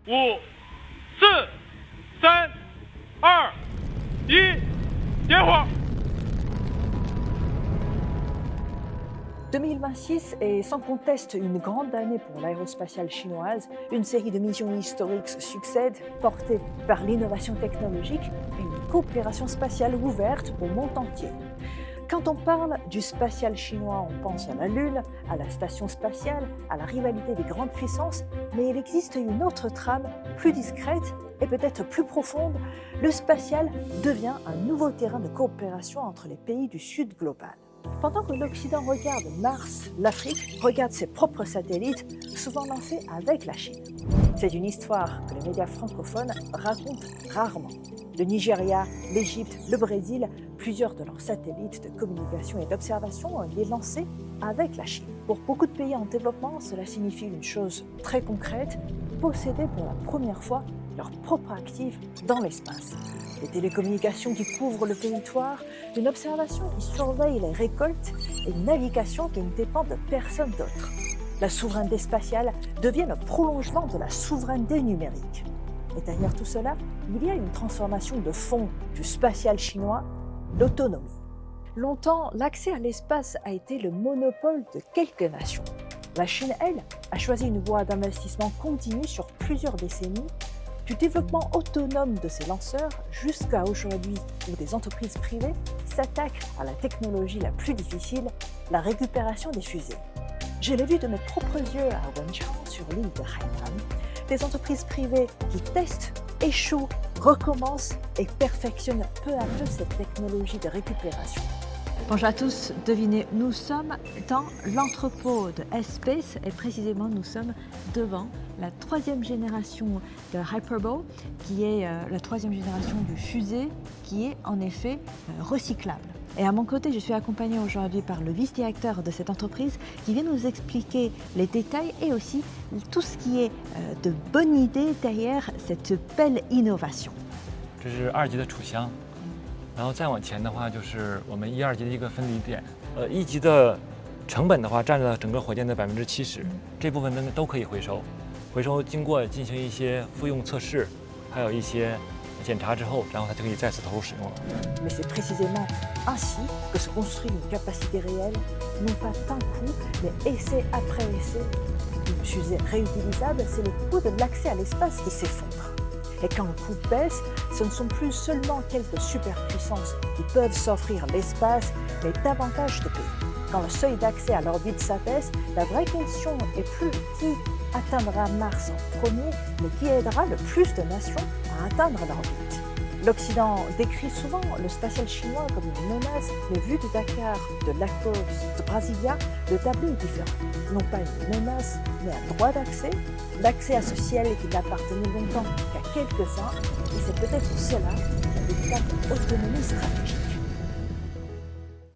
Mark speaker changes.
Speaker 1: 5、4、3、2、1，点火。
Speaker 2: 2026 est sans conteste une grande année pour l'aérospatiale chinoise. Une série de missions historiques se succèdent, portées par l'innovation technologique et une coopération spatiale ouverte au monde entier. Quand on parle du spatial chinois, on pense à la Lune, à la station spatiale, à la rivalité des grandes puissances, mais il existe une autre trame, plus discrète et peut-être plus profonde. Le spatial devient un nouveau terrain de coopération entre les pays du Sud global. Pendant que l'Occident regarde Mars, l'Afrique regarde ses propres satellites, souvent lancés avec la Chine. C'est une histoire que les médias francophones racontent rarement. Le Nigeria, l'Égypte, le Brésil, plusieurs de leurs satellites de communication et d'observation ont été lancés avec la Chine. Pour beaucoup de pays en développement, cela signifie une chose très concrète, posséder pour la première fois leur propre actif dans l'espace. Des télécommunications qui couvrent le territoire, une observation qui surveille les récoltes et une navigation qui ne dépend de personne d'autre. La souveraineté spatiale devient le prolongement de la souveraineté numérique. Et derrière tout cela, il y a une transformation de fond du spatial chinois, l'autonomie. Longtemps, l'accès à l'espace a été le monopole de quelques nations. La Chine, elle, a choisi une voie d'investissement continu sur plusieurs décennies, du développement autonome de ses lanceurs jusqu'à aujourd'hui où des entreprises privées s'attaquent à la technologie la plus difficile, la récupération des fusées. Je l'ai vu de mes propres yeux à Wenchang, sur l'île de Hainan, des entreprises privées qui testent, échouent, recommencent et perfectionnent peu à peu cette technologie de récupération.
Speaker 3: Bonjour à tous, devinez, nous sommes dans l'entrepôt de S-Space et précisément nous sommes devant la troisième génération de Hyperbow qui est la troisième génération du fusée qui est en effet recyclable. Et à mon côté, je suis accompagnée aujourd'hui par le vice-directeur de cette entreprise qui vient nous expliquer les détails et aussi tout ce qui est de bonnes idées derrière cette belle innovation.
Speaker 4: 这是2级的储箱，然后再往前的话就是我们1、2级的一个分离点。1级的成本的话占了整个火箭的70%，这部分呢都可以回收。回收经过进行一些复用测试，还有一些检查之后，然后它就可以再次投入使用了。
Speaker 2: Mais c'est précisément ainsi que se construit une capacité réelle, non pas d'un coup, mais essai après essai. Une fusée réutilisable, c'est le coût de l'accès à l'espace qui s'effondre. Et quand le coût baisse, ce ne sont plus seulement quelques superpuissances qui peuvent s'offrir l'espace, mais davantage de pays. Quand le seuil d'accès à l'orbite s'abaisse, la vraie question est plus qui atteindra Mars en premier, mais qui aidera le plus de nations à atteindre l'orbite. L'Occident décrit souvent le spatial chinois comme une menace, mais vu de Dakar, de Lagos, de Brasilia, le tableau est différent. Non pas une menace, mais un droit d'accès, l'accès à ce ciel qui n'appartenait longtemps qu'à quelques-uns, et c'est peut-être cela la véritable autonomie stratégique.